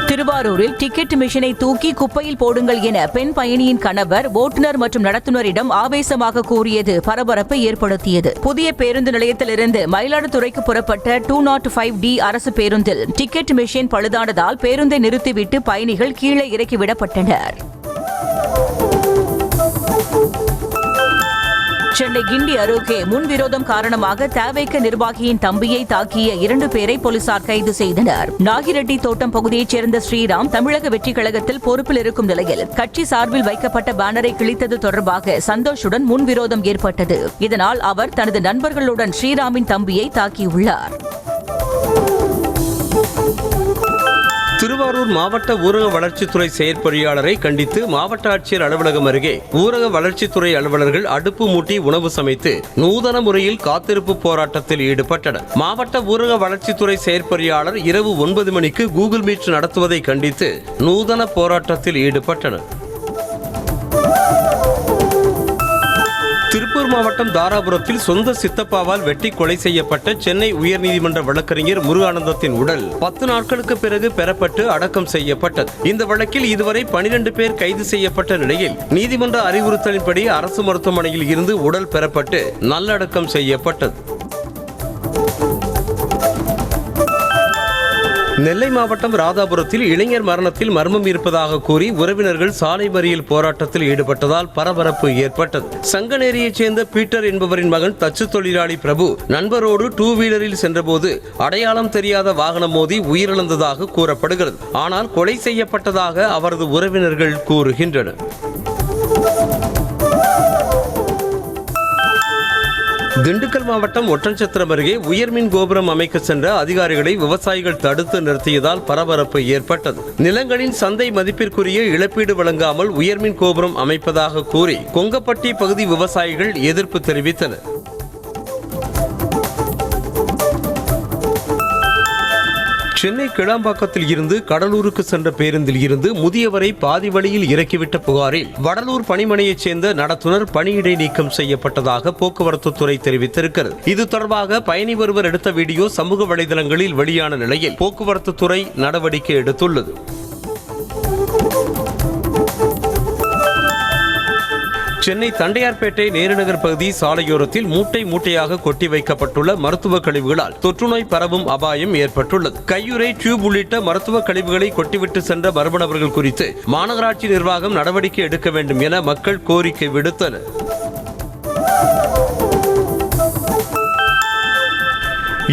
திருவாரூரில் டிக்கெட் மிஷினை தூக்கி குப்பையில் போடுங்கள் என பெண் பயணியின் கணவர் ஓட்டுநர் மற்றும் நடத்துனரிடம் ஆவேசமாக கூறியது பரபரப்பை ஏற்படுத்தியது. புதிய பேருந்து நிலையத்திலிருந்து மயிலாடுதுறைக்கு புறப்பட்ட 205D அரசு பேருந்தில் டிக்கெட் மிஷின் பழுதானதால் பேருந்தை நிறுத்திவிட்டு பயணிகள் கீழே இறக்கிவிடப்பட்டனர். சென்னை கிண்டி அருகே முன்விரோதம் காரணமாக தவேக நிர்வாகியின் தம்பியை தாக்கிய 2 பேரை போலீசார் கைது செய்தனர். நாகிரெட்டி தோட்டம் பகுதியைச் சேர்ந்த ஸ்ரீராம் தமிழக வெற்றிக் கழகத்தில் பொறுப்பில் இருக்கும் நிலையில் கட்சி சார்பில் வைக்கப்பட்ட பேனரை கிழித்தது தொடர்பாக சந்தோஷுடன் முன்விரோதம் ஏற்பட்டது. இதனால் அவர் தனது நண்பர்களுடன் ஸ்ரீராமின் தம்பியை தாக்கியுள்ளார். திருவாரூர் மாவட்ட ஊரக வளர்ச்சித்துறை செயற்பொறியாளரை கண்டித்து மாவட்ட ஆட்சியர் அலுவலகம் அருகே ஊரக வளர்ச்சித்துறை அலுவலர்கள் அடுப்பு மூட்டி உணவு சமைத்து நூதன முறையில் காத்திருப்பு போராட்டத்தில் ஈடுபட்டனர். மாவட்ட ஊரக வளர்ச்சித்துறை செயற்பொறியாளர் இரவு 9 மணிக்கு கூகுள் மீட் நடத்துவதை கண்டித்து நூதன போராட்டத்தில் ஈடுபட்டனர். திருப்பூர் மாவட்டம் தாராபுரத்தில் சொந்த சித்தப்பாவால் வெட்டி கொலை செய்யப்பட்ட சென்னை உயர்நீதிமன்ற வழக்கறிஞர் முருகானந்தத்தின் உடல் 10 நாட்களுக்கு பிறகு பெறப்பட்டு அடக்கம் செய்யப்பட்டது. இந்த வழக்கில் இதுவரை 12 பேர் கைது செய்யப்பட்ட நிலையில் நீதிமன்ற அறிவுறுத்தலின்படி அரசு மருத்துவமனையில் இருந்து உடல் பெறப்பட்டு நல்லடக்கம் செய்யப்பட்டது. நெல்லை மாவட்டம் ராதாபுரத்தில் இளைஞர் மரணத்தில் மர்மம் இருப்பதாக கூறி உறவினர்கள் சாலை மறியல் போராட்டத்தில் ஈடுபட்டதால் பரபரப்பு ஏற்பட்டது. சங்கநேரியைச் சேர்ந்த பீட்டர் என்பவரின் மகன் தச்சு தொழிலாளி பிரபு நண்பரோடு 2 வீலரில் சென்றபோது அடையாளம் தெரியாத வாகனம் மோதி உயிரிழந்ததாக கூறப்படுகிறது. ஆனால் கொலை செய்யப்பட்டதாக அவரது உறவினர்கள் கூறுகின்றனர். திண்டுக்கல் மாவட்டம் ஒட்டன்சத்திரம் அருகே உயர்மின் கோபுரம் அமைக்க சென்ற அதிகாரிகளை விவசாயிகள் தடுத்து நிறுத்தியதால் பரபரப்பு ஏற்பட்டது. நிலங்களின் சந்தை மதிப்பிற்குரிய இழப்பீடு வழங்காமல் உயர்மின் கோபுரம் அமைப்பதாக கூறி கொங்கப்பட்டி பகுதி விவசாயிகள் எதிர்ப்பு தெரிவித்தனர். சென்னை கிளாம்பாக்கத்தில் இருந்து கடலூருக்கு சென்ற பேருந்தில் இருந்து முதியவரை பாதி வழியில் இறக்கிவிட்ட புகாரில் வடலூர் பணிமனையைச் சேர்ந்த நடத்துனர் பணியிடை நீக்கம் செய்யப்பட்டதாக போக்குவரத்து துறை தெரிவித்திருக்கிறது. இது தொடர்பாக பயணி ஒருவர் எடுத்த வீடியோ சமூக வலைதளங்களில் வெளியான நிலையில் போக்குவரத்து துறை நடவடிக்கை எடுத்துள்ளது. சென்னை தண்டையார்பேட்டை நேருநகர் பகுதி சாலையோரத்தில் மூட்டை மூட்டையாக கொட்டி வைக்கப்பட்டுள்ள மருத்துவ கழிவுகளால் தொற்றுநோய் பரவும் அபாயம் ஏற்பட்டுள்ளது. கையுறை, டியூப் உள்ளிட்ட மருத்துவ கழிவுகளை கொட்டிவிட்டு சென்ற மர்ம நபர்கள் குறித்து மாநகராட்சி நிர்வாகம் நடவடிக்கை எடுக்க வேண்டும் என மக்கள் கோரிக்கை விடுத்தனர்.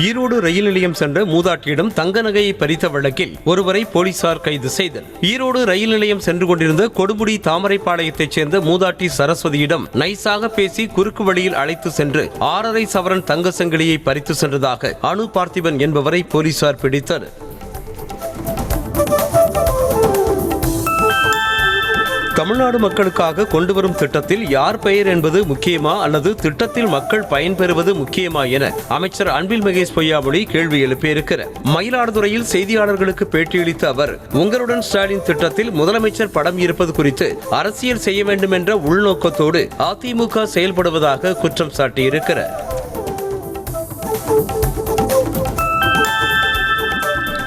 ஈரோடு ரயில் நிலையம் சென்ற மூதாட்டியிடம் தங்க நகையை பறித்த வழக்கில் ஒருவரை போலீசார் கைது செய்தனர். ஈரோடு ரயில் நிலையம் சென்று கொண்டிருந்த கொடுமுடி தாமரைப்பாளையத்தைச் சேர்ந்த மூதாட்டி சரஸ்வதியிடம் நைசாக பேசி குறுக்கு வழியில் அழைத்து சென்று 6.5 சவரன் தங்க சங்கிலியை பறித்து சென்றதாக அனு பார்த்திபன் என்பவரை போலீசார் பிடித்தனர். தமிழ்நாடு மக்களுக்காக கொண்டு வரும் திட்டத்தில் யார் பெயர் என்பது முக்கியமா அல்லது திட்டத்தில் மக்கள் பயன்பெறுவது முக்கியமா என அமைச்சர் அன்பில் மகேஷ் பொய்யாமொழி கேள்வி எழுப்பியிருக்கிறார். மயிலாடுதுறையில் செய்தியாளர்களுக்கு பேட்டியளித்த அவர், உங்களுடன் ஸ்டாலின் திட்டத்தில் முதலமைச்சர் படம் இருப்பது குறித்து அரசியல் செய்ய வேண்டும் என்ற உள்நோக்கத்தோடு அதிமுக செயல்படுவதாக குற்றம் சாட்டியிருக்கிறார்.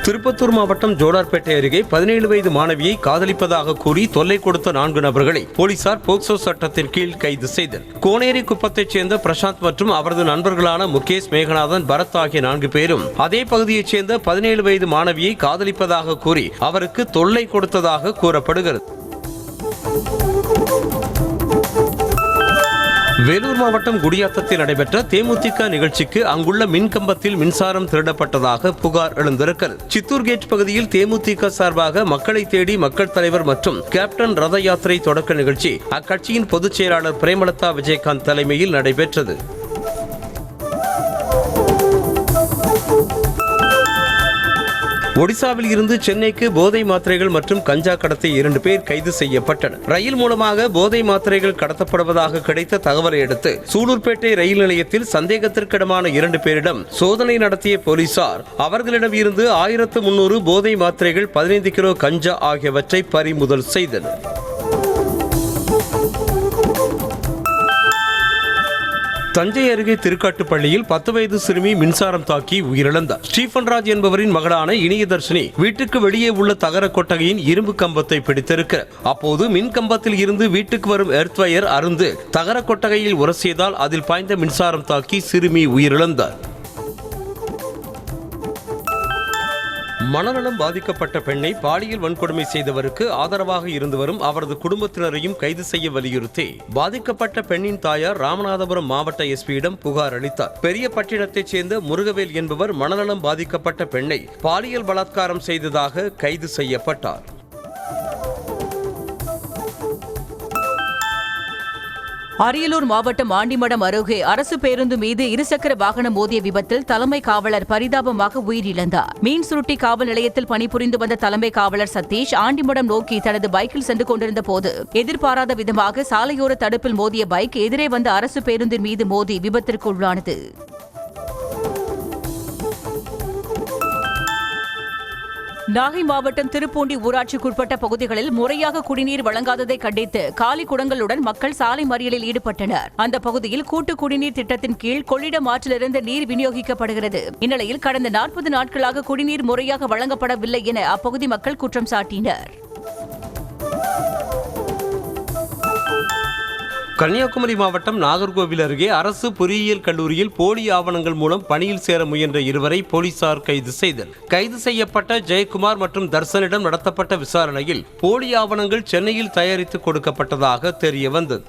திருப்பத்தூர் மாவட்டம் ஜோடார்பேட்டை அருகே 17 வயது மாணவியை காதலிப்பதாக கூறி தொல்லை கொடுத்த 4 நபர்களை போலீசார் போக்சோ சட்டத்தின் கீழ் கைது செய்தனர். கோனேரி குப்பத்தைச் சேர்ந்த பிரசாந்த் மற்றும் அவரது நண்பர்களான முகேஷ், மேகநாதன், பரத் ஆகிய 4 பேரும் அதே பகுதியைச் சேர்ந்த 17 வயது மாணவியை காதலிப்பதாக கூறி அவருக்கு தொல்லை கொடுத்ததாக கூறப்படுகிறது. வேலூர் மாவட்டம் குடியாத்தத்தில் நடைபெற்ற தேமுதிக நிகழ்ச்சிக்கு அங்குள்ள மின்கம்பத்தில் மின்சாரம் திருடப்பட்டதாக புகார் எழுந்திருக்கிறது. சித்தூர் கேட் பகுதியில் தேமுதிக சார்பாக மக்களை தேடி மக்கள் தலைவர் மற்றும் கேப்டன் ரத யாத்திரை தொடக்க நிகழ்ச்சி அக்கட்சியின் பொதுச் செயலாளர் பிரேமலதா விஜயகாந்த் தலைமையில் நடைபெற்றது. ஒடிசாவில் இருந்து சென்னைக்கு போதை மாத்திரைகள் மற்றும் கஞ்சா கடத்திய 2 பேர் கைது செய்யப்பட்டனர். ரயில் மூலமாக போதை மாத்திரைகள் கடத்தப்படுவதாக கிடைத்த தகவலை அடுத்து சூலூர்பேட்டை ரயில் நிலையத்தில் சந்தேகத்திற்கிடமான 2 பேரிடம் சோதனை நடத்திய போலீசார் அவர்களிடம் இருந்து 1300 போதை மாத்திரைகள், 15 கிலோ கஞ்சா ஆகியவற்றை பறிமுதல் செய்தனர். தஞ்சை அருகே திருக்காட்டுப்பள்ளியில் 10 வயது சிறுமி மின்சாரம் தாக்கி உயிரிழந்தார். ஸ்டீபன்ராஜ் என்பவரின் மகளான இனியதர்ஷினி வீட்டுக்கு வெளியே உள்ள தகர கொட்டகையின் இரும்பு கம்பத்தை பிடித்திருக்கிறார். அப்போது மின் கம்பத்தில் இருந்து வீட்டுக்கு வரும் எர்த் வயர் அருந்து தகர கொட்டகையில் உரசியதால் அதில் பாய்ந்த மின்சாரம் தாக்கி சிறுமி உயிரிழந்தார். மனநலம் பாதிக்கப்பட்ட பெண்ணை பாலியல் வன்கொடுமை செய்தவருக்கு ஆதரவாக இருந்து வரும் அவரது குடும்பத்தினரையும் கைது செய்ய வலியுறுத்தி பாதிக்கப்பட்ட பெண்ணின் தாயார் ராமநாதபுரம் மாவட்ட எஸ்பியிடம் புகார் அளித்தார். பெரியபட்டினத்தைச் சேர்ந்த முருகவேல் என்பவர் மனநலம் பாதிக்கப்பட்ட பெண்ணை பாலியல் பலாத்காரம் செய்ததாக கைது செய்யப்பட்டார். அரியலூர் மாவட்டம் ஆண்டிமடம் அருகே அரசு பேருந்து மீது இருசக்கர வாகனம் மோதிய விபத்தில் தலைமை காவலர் பரிதாபமாக உயிரிழந்தார். மீன் சுருட்டி காவல் நிலையத்தில் பணிபுரிந்து வந்த தலைமை காவலர் சதீஷ் ஆண்டிமடம் நோக்கி தனது பைக்கில் சென்று கொண்டிருந்த போது எதிர்பாராத விதமாக சாலையோர தடுப்பில் மோதிய பைக் எதிரே வந்த அரசு பேருந்தின் மீது மோதி விபத்திற்கு உள்ளானது. நாகை மாவட்டம் திருப்பூண்டி ஊராட்சிக்குட்பட்ட பகுதிகளில் முறையாக குடிநீர் வழங்காததை கண்டித்து காலி குடங்களுடன் மக்கள் சாலை மறியலில் ஈடுபட்டனர். அந்த பகுதியில் கூட்டு குடிநீர் திட்டத்தின் கீழ் கொள்ளிடம் ஆற்றிலிருந்து நீர் விநியோகிக்கப்படுகிறது. இந்நிலையில் கடந்த 40 நாட்களாக குடிநீர் முறையாக வழங்கப்படவில்லை என அப்பகுதி மக்கள் குற்றம் சாட்டினர். கன்னியாகுமரி மாவட்டம் நாகர்கோவில் அருகே அரசு பொறியியல் கல்லூரியில் போலி ஆவணங்கள் மூலம் பணியில் சேர முயன்ற இருவரை போலீசார் கைது செய்தனர். கைது செய்யப்பட்ட ஜெயக்குமார் மற்றும் தர்சனிடம் நடத்தப்பட்ட விசாரணையில் போலி ஆவணங்கள் சென்னையில் தயாரித்து கொடுக்கப்பட்டதாக தெரிய வந்தது.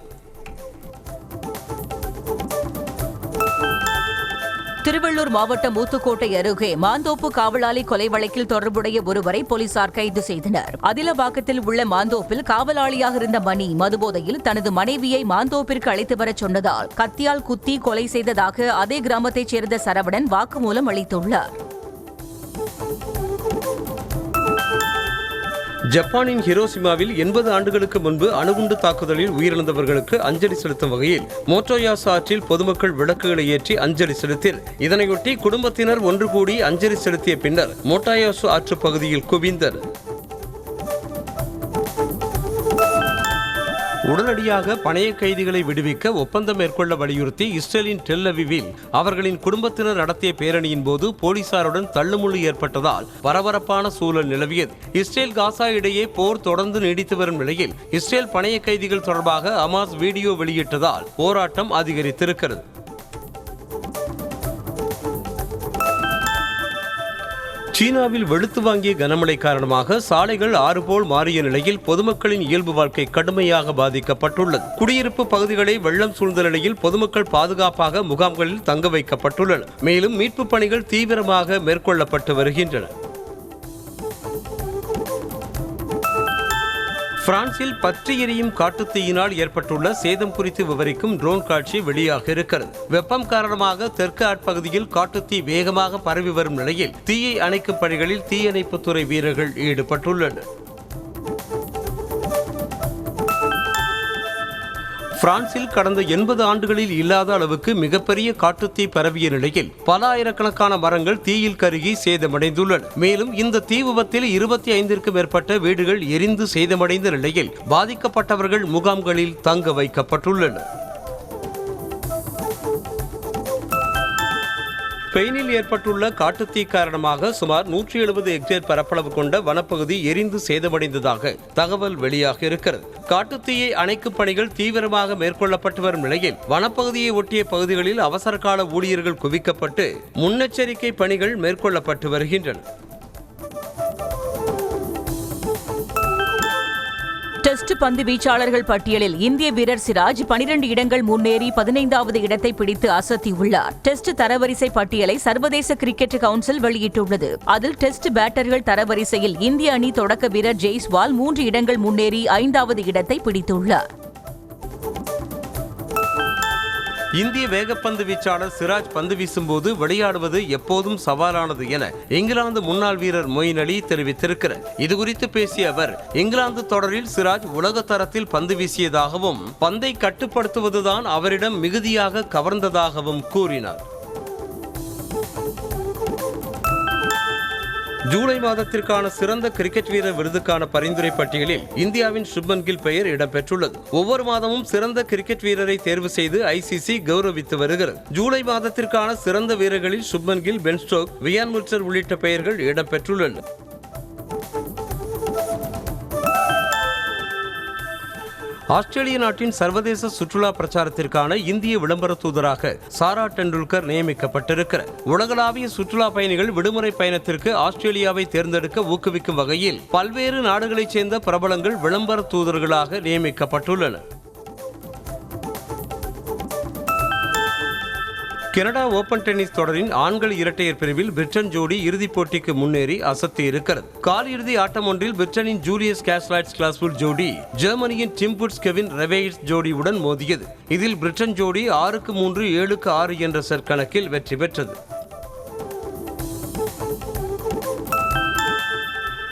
திருவள்ளூர் மாவட்டம் ஊத்துக்கோட்டை அருகே மாந்தோப்பு காவலாளி கொலை வழக்கில் தொடர்புடைய ஒருவரை போலீசார் கைது செய்தனர். அதிலபாக்கத்தில் உள்ள மாந்தோப்பில் காவலாளியாக இருந்த மணி மதுபோதையில் தனது மனைவியை மாந்தோப்பிற்கு அழைத்து வரச் சொன்னதால் கத்தியால் குத்தி கொலை செய்ததாக அதே கிராமத்தைச் சேர்ந்த சரவணன் வாக்குமூலம் அளித்துள்ளார். ஜப்பானின் ஹிரோஷிமாவில் 80 ஆண்டுகளுக்கு முன்பு அணுகுண்டு தாக்குதலில் உயிரிழந்தவர்களுக்கு அஞ்சலி செலுத்தும் வகையில் மோட்டோயாசு ஆற்றில் பொதுமக்கள் விளக்குகளை ஏற்றி அஞ்சலி செலுத்தினர். இதனையொட்டி குடும்பத்தினர் ஒன்று கூடி அஞ்சலி செலுத்திய பின்னர் மோட்டோயாசு ஆற்று பகுதியில் குவிந்தனர். உடனடியாக பணைய கைதிகளை விடுவிக்க ஒப்பந்தம் மேற்கொள்ள வலியுறுத்தி இஸ்ரேலின் டெல் அவிவில் அவர்களின் குடும்பத்தினர் நடத்திய பேரணியின் போது போலீசாருடன் தள்ளுமுள்ளு ஏற்பட்டதால் பரபரப்பான சூழல் நிலவியது. இஸ்ரேல் காசா இடையே போர் தொடர்ந்து நீடித்து வரும் நிலையில் இஸ்ரேல் பணைய கைதிகள் தொடர்பாக ஹமாஸ் வீடியோ வெளியிட்டதால் போராட்டம் அதிகரித்திருக்கிறது. சீனாவில் வெளுத்து வாங்கிய கனமழை காரணமாக சாலைகள் ஆறு போல் மாறிய நிலையில் பொதுமக்களின் இயல்பு வாழ்க்கை கடுமையாக பாதிக்கப்பட்டுள்ளது. குடியிருப்பு பகுதிகளை வெள்ளம் சூழ்ந்த நிலையில் பொதுமக்கள் பாதுகாப்பாக முகாம்களில் தங்க வைக்கப்பட்டுள்ளனர். மேலும் மீட்புப் பணிகள் தீவிரமாக மேற்கொள்ளப்பட்டு வருகின்றன. பிரான்சில் பற்றி எரியும் காட்டுத்தீயினால் ஏற்பட்டுள்ள சேதம் குறித்து விவரிக்கும் ட்ரோன் காட்சி வெளியாக இருக்கிறது. வெப்பம் காரணமாக தெற்கு ஆட்பகுதியில் காட்டுத்தீ வேகமாக பரவி வரும் நிலையில் தீயை அணைக்கும் பணிகளில் தீயணைப்புத்துறை வீரர்கள் ஈடுபட்டுள்ளனர். பிரான்சில் கடந்த 80 ஆண்டுகளில் இல்லாத அளவுக்கு மிகப்பெரிய காட்டுத்தீ பரவிய நிலையில் பல ஆயிரக்கணக்கான மரங்கள் தீயில் கருகி சேதமடைந்துள்ளன. மேலும் இந்த தீ விபத்தில் 25க்கும் மேற்பட்ட வீடுகள் எரிந்து சேதமடைந்த நிலையில் பாதிக்கப்பட்டவர்கள் முகாம்களில் தங்க வைக்கப்பட்டுள்ளனர். ஸ்பெயினில் ஏற்பட்டுள்ள காட்டுத்தீ காரணமாக சுமார் 170 ஹெக்டேர் பரப்பளவு கொண்ட வனப்பகுதி எரிந்து சேதமடைந்ததாக தகவல் வெளியாக இருக்கிறது. காட்டுத்தீயை அணைக்கும் பணிகள் தீவிரமாக மேற்கொள்ளப்பட்டு வரும் நிலையில் வனப்பகுதியை ஒட்டிய பகுதிகளில் அவசர கால ஊழியர்கள் குவிக்கப்பட்டு முன்னெச்சரிக்கை பணிகள் மேற்கொள்ளப்பட்டு வருகின்றன. டெஸ்ட் பந்து வீச்சாளர்கள் பட்டியலில் இந்திய வீரர் சிராஜ் 12 இடங்கள் முன்னேறி 15வது இடத்தை பிடித்து அசத்தியுள்ளார். டெஸ்ட் தரவரிசை பட்டியலை சர்வதேச கிரிக்கெட் கவுன்சில் வெளியிட்டுள்ளது. அதில் டெஸ்ட் பேட்டர்கள் தரவரிசையில் இந்திய அணி தொடக்க வீரர் ஜெய்ஸ்வால் 3 இடங்கள் முன்னேறி 5வது இடத்தை பிடித்துள்ளார். இந்திய வேகப்பந்து வீச்சாளர் சிராஜ் பந்து வீசும்போது விளையாடுவது எப்போதும் சவாலானது என இங்கிலாந்து முன்னாள் வீரர் மொயின் அலி தெரிவித்திருக்கிறார். இதுகுறித்து பேசிய அவர், இங்கிலாந்து தொடரில் சிராஜ் உலக தரத்தில் பந்து வீசியதாகவும் பந்தை கட்டுப்படுத்துவதுதான் அவரிடம் மிகுதியாக கவர்ந்ததாகவும் கூறினார். ஜூலை மாதத்திற்கான சிறந்த கிரிக்கெட் வீரர் விருதுக்கான பரிந்துரை பட்டியலில் இந்தியாவின் சுப்மன் கில் பெயர் இடம்பெற்றுள்ளது. ஒவ்வொரு மாதமும் சிறந்த கிரிக்கெட் வீரரை தேர்வு செய்து ஐசிசி கௌரவித்து வருகிறது. ஜூலை மாதத்திற்கான சிறந்த வீரர்களில் Shubman Gill, Ben Stokes, Wiaan Mulder உள்ளிட்ட பெயர்கள் இடம்பெற்றுள்ளன. ஆஸ்திரேலிய நாட்டின் சர்வதேச சுற்றுலா பிரச்சாரத்திற்கான இந்திய விளம்பர தூதராக சாரா டெண்டுல்கர் நியமிக்கப்பட்டிருக்கிறார். உலகளாவிய சுற்றுலா பயணிகள் விடுமுறை பயணத்திற்கு ஆஸ்திரேலியாவை தேர்ந்தெடுக்க ஊக்குவிக்கும் வகையில் பல்வேறு நாடுகளைச் சேர்ந்த பிரபலங்கள் விளம்பர தூதர்களாக நியமிக்கப்பட்டுள்ளனர். கனடா ஓபன் டென்னிஸ் தொடரின் ஆண்கள் இரட்டையர் பிரிவில் பிரிட்டன் ஜோடி இறுதிப் போட்டிக்கு முன்னேறி அசத்தி இருக்கிறது. காலிறுதி ஆட்டம் ஒன்றில் பிரிட்டனின் ஜூலியஸ் கேஸ்லாய்ட்ஸ் கிளாஸ்புல் ஜோடி ஜெர்மனியின் டிம் புட்ஸ் கெவின் ரெவேயிட்ஸ் ஜோடியுடன் மோதியது. இதில் பிரிட்டன் ஜோடி 6-3, 7-6 என்ற செட் கணக்கில் வெற்றி பெற்றது.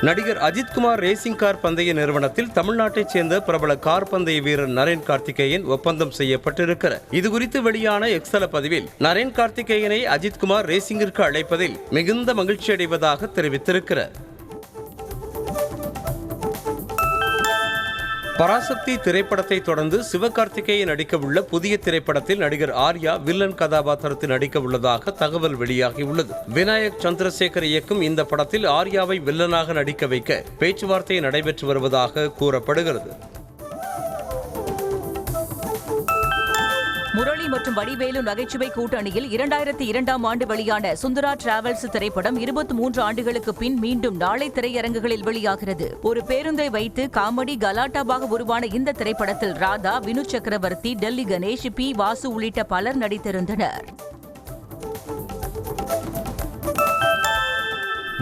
நடிகர் அஜித்குமார் ரேசிங் கார் பந்தய நிறுவனத்தில் தமிழ்நாட்டைச் சேர்ந்த பிரபல கார் பந்தய வீரர் நரேன் கார்த்திகேயன் ஒப்பந்தம் செய்யப்பட்டிருக்கிறார். இதுகுறித்து வெளியான எக்ஸ்தல பதிவில் நரேன் கார்த்திகேயனை அஜித்குமார் ரேசிங்கிற்கு அழைப்பதில் மிகுந்த மகிழ்ச்சி அடைவதாக தெரிவித்திருக்கிறார். பராசக்தி திரைப்படத்தை தொடர்ந்து சிவகார்த்திகேயன் நடிக்க உள்ள புதிய திரைப்படத்தில் நடிகர் ஆர்யா வில்லன் கதாபாத்திரத்தில் நடிக்க உள்ளதாக தகவல் வெளியாகியுள்ளது. விநாயக் சந்திரசேகர் இயக்கும் இந்த படத்தில் ஆர்யாவை வில்லனாக நடிக்க வைக்க பேச்சுவார்த்தை நடைபெற்று வருவதாக கூறப்படுகிறது. முரளி மற்றும் வடிவேலு நகைச்சுவை கூட்டணியில் 2002ஆம் ஆண்டு வெளியான சுந்தரா டிராவல்ஸ் திரைப்படம் 23 ஆண்டுகளுக்கு பின் மீண்டும் நாளை திரையரங்குகளில் வெளியாகிறது. ஒரு பேருந்தை வைத்து காமெடி கலாட்டாவாக உருவான இந்த திரைப்படத்தில் ராதா, வினு சக்கரவர்த்தி, டெல்லி கணேஷ், பி. வாசு உள்ளிட்ட பலர் நடித்திருந்தனர்.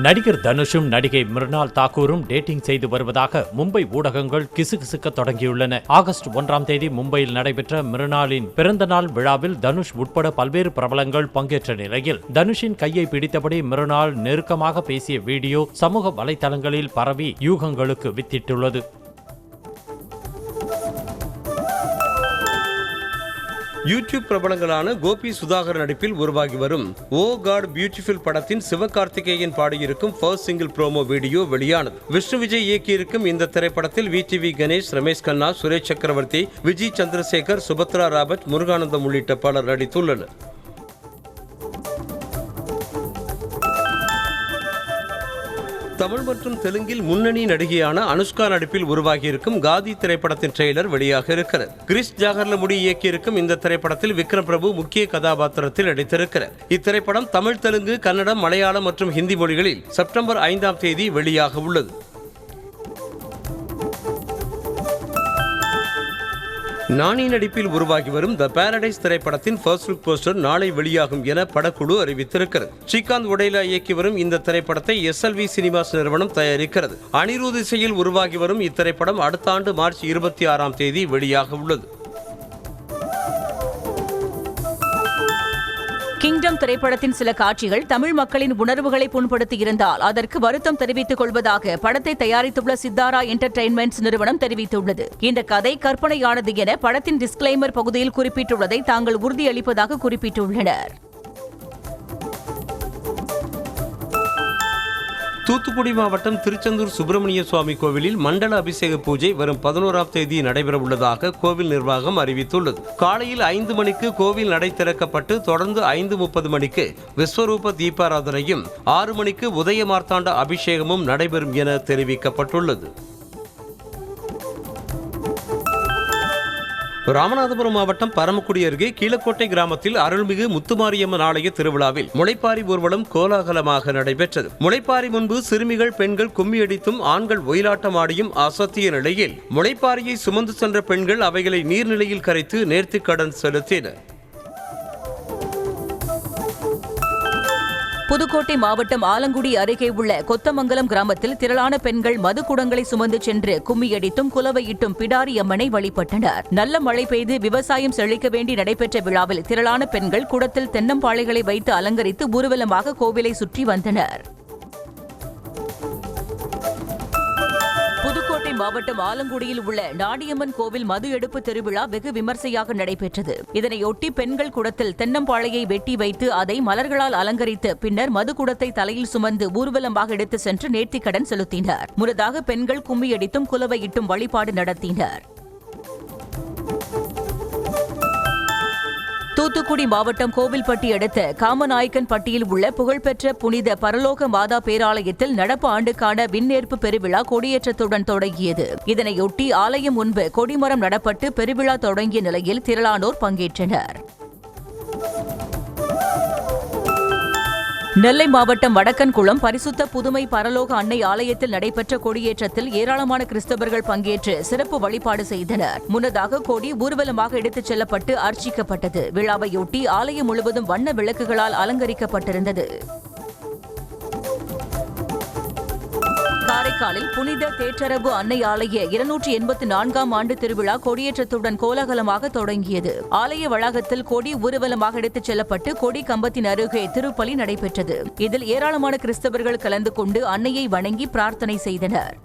நடிகர் தனுஷும் நடிகை மிருனால் தாக்கூரும் டேட்டிங் செய்து வருவதாக மும்பை ஊடகங்கள் கிசுகிசுக்க தொடங்கியுள்ளன. ஆகஸ்ட் 1ஆம் தேதி மும்பையில் நடைபெற்ற மிருனாலின் பிறந்த நாள் விழாவில் தனுஷ் உட்பட பல்வேறு பிரபலங்கள் பங்கேற்ற நிலையில் தனுஷின் கையை பிடித்தபடி மிருனால் நெருக்கமாக பேசிய வீடியோ சமூக வலைதளங்களில் பரவி யூகங்களுக்கு வித்திட்டுள்ளது. யூடியூப் பிரபலங்களான கோபி சுதாகர் நடிப்பில் உருவாகி வரும் ஓ காட் பியூட்டிஃபுல் படத்தின் சிவகார்த்திகேயன் பாடியிருக்கும் ஃபர்ஸ்ட் சிங்கிள் ப்ரோமோ வீடியோ வெளியானது. விஷ்ணு விஜய் இயக்கியிருக்கும் இந்த திரைப்படத்தில் VTV கணேஷ், ரமேஷ் கண்ணா, சுரேஷ் சக்கரவர்த்தி, விஜய் சந்திரசேகர், சுபத்ரா ராபர்ட், முருகானந்தம் உள்ளிட்ட பலர் நடித்துள்ளனர். தமிழ் மற்றும் தெலுங்கில் முன்னணி நடிகையான அனுஷ்கா நடிப்பில் உருவாகியிருக்கும் காதி திரைப்படத்தின் ட்ரெய்லர் வெளியாக இருக்கிறது. கிரிஷ் ஜாகர்லமுடி இயக்கியிருக்கும் இந்த திரைப்படத்தில் விக்ரம் பிரபு முக்கிய கதாபாத்திரத்தில் நடித்திருக்கிறார். இத்திரைப்படம் தமிழ், தெலுங்கு, கன்னடம், மலையாளம் மற்றும் ஹிந்தி மொழிகளில் செப்டம்பர் 5ஆம் தேதி வெளியாக உள்ளது. நானி நடிப்பில் உருவாகி வரும் த பாரடைஸ் திரைப்படத்தின் ஃபர்ஸ்ட் லுக் போஸ்டர் நாளை வெளியாகும் என படக்குழு அறிவித்திருக்கிறது. ஸ்ரீகாந்த் ஒடேலா இயக்கி வரும் இந்த திரைப்படத்தை SLV சினிமாஸ் நிறுவனம் தயாரிக்கிறது. அனிருத் இசையில் உருவாகி வரும் இத்திரைப்படம் அடுத்த ஆண்டு மார்ச் 26ஆம் தேதி வெளியாக உள்ளது. கிங்டம் திரைப்படத்தின் சில காட்சிகள் தமிழ் மக்களின் உணர்வுகளை புண்படுத்தியிருந்தால் அதற்கு வருத்தம் தெரிவித்துக் கொள்வதாக படத்தை தயாரித்துள்ள சித்தாரா என்டர்டெயின்மெண்ட்ஸ் நிறுவனம் தெரிவித்துள்ளது. இந்த கதை கற்பனையானது என படத்தின் டிஸ்கிளைமர் பகுதியில் குறிப்பிட்டுள்ளதை தாங்கள் உறுதியளிப்பதாக குறிப்பிட்டுள்ளனர். தூத்துக்குடி மாவட்டம் திருச்செந்தூர் சுப்பிரமணிய சுவாமி கோவிலில் மண்டல அபிஷேக பூஜை வரும் 11ஆம் தேதி நடைபெற உள்ளதாக கோவில் நிர்வாகம் அறிவித்துள்ளது. காலையில் 5 மணிக்கு கோவில் நடை திறக்கப்பட்டு தொடர்ந்து 5:30 மணிக்கு விஸ்வரூப தீபாராதனையும் 6 மணிக்கு உதய மார்த்தாண்ட அபிஷேகமும் நடைபெறும் என தெரிவிக்கப்பட்டுள்ளது. ராமநாதபுரம் மாவட்டம் பரமக்குடி அருகே கீழக்கோட்டை கிராமத்தில் அருள்மிகு முத்துமாரியம்மன் ஆலய திருவிழாவில் முளைப்பாரி ஊர்வலம் கோலாகலமாக நடைபெற்றது. முளைப்பாரி முன்பு சிறுமிகள், பெண்கள் கும்மியடித்தும் ஆண்கள் ஒயிலாட்டம் ஆடியும் அசத்திய நிலையில் முளைப்பாரியை சுமந்து சென்ற பெண்கள் அவைகளை நீர்நிலையில் கரைத்து நேர்த்திக்கடன் செலுத்தினர். புதுக்கோட்டை மாவட்டம் ஆலங்குடி அருகே உள்ள கொத்தமங்கலம் கிராமத்தில் திரளான பெண்கள் மதுக்குடங்களை சுமந்து சென்று கும்மியடித்தும் குலவையிட்டும் பிடாரி அம்மனை வழிபட்டனர். நல்ல மழை பெய்து விவசாயம் செழிக்க வேண்டி நடைபெற்ற விழாவில் திரளான பெண்கள் குடத்தில் தென்னம்பாளைகளை வைத்து அலங்கரித்து ஊர்வலமாக கோவிலை சுற்றி வந்தனர். புதுக்கோட்டை மாவட்டம் ஆலங்குடியில் உள்ள நாடியம்மன் கோவில் மது எடுப்பு திருவிழா வெகு விமர்சையாக நடைபெற்றது. இதனையொட்டி பெண்கள் குடத்தில் தென்னம்பாளையை வெட்டி வைத்து அதை மலர்களால் அலங்கரித்து பின்னர் மது குடத்தை தலையில் சுமந்து ஊர்வலமாக எடுத்து சென்று நேர்த்திக்கடன் செலுத்தினர். முன்னதாக பெண்கள் கும்மியடித்தும் குலவையிட்டும் வழிபாடு நடத்தினர். தூத்துக்குடி மாவட்டம் கோவில்பட்டி அடுத்த காமநாயக்கன்பட்டியில் உள்ள புகழ்பெற்ற புனித பரலோக மாதா பேராலயத்தில் நடப்பு ஆண்டுக்கான விண்ணேற்பு பெருவிழா கொடியேற்றத்துடன் தொடங்கியது. இதனையொட்டி ஆலயம் முன்பு கொடிமரம் நடப்பட்டு பெருவிழா தொடங்கிய நிலையில் திரளானோர் பங்கேற்றனர். நெல்லை மாவட்டம் வடக்கன்குளம் பரிசுத்த புதுமை பரலோக அன்னை ஆலயத்தில் நடைபெற்ற கொடியேற்றத்தில் ஏராளமான கிறிஸ்தவர்கள் பங்கேற்று சிறப்பு வழிபாடு செய்தனர். முன்னதாக கொடி ஊர்வலமாக எடுத்துச் செல்லப்பட்டு அர்ச்சிக்கப்பட்டது. விழாவையொட்டி ஆலயம் முழுவதும் வண்ண விளக்குகளால் அலங்கரிக்கப்பட்டிருந்தது. காரைக்காலில் புனித தேற்றரவு அன்னை ஆலய 284ஆம் ஆண்டு திருவிழா கொடியேற்றத்துடன் கோலாகலமாக தொடங்கியது. ஆலய வளாகத்தில் கொடி ஊர்வலமாக எடுத்துச் செல்லப்பட்டு கொடி கம்பத்தின் அருகே திருப்பலி நடைபெற்றது. இதில் ஏராளமான கிறிஸ்தவர்கள் கலந்து கொண்டு அன்னையை வணங்கி பிரார்த்தனை செய்தனர்.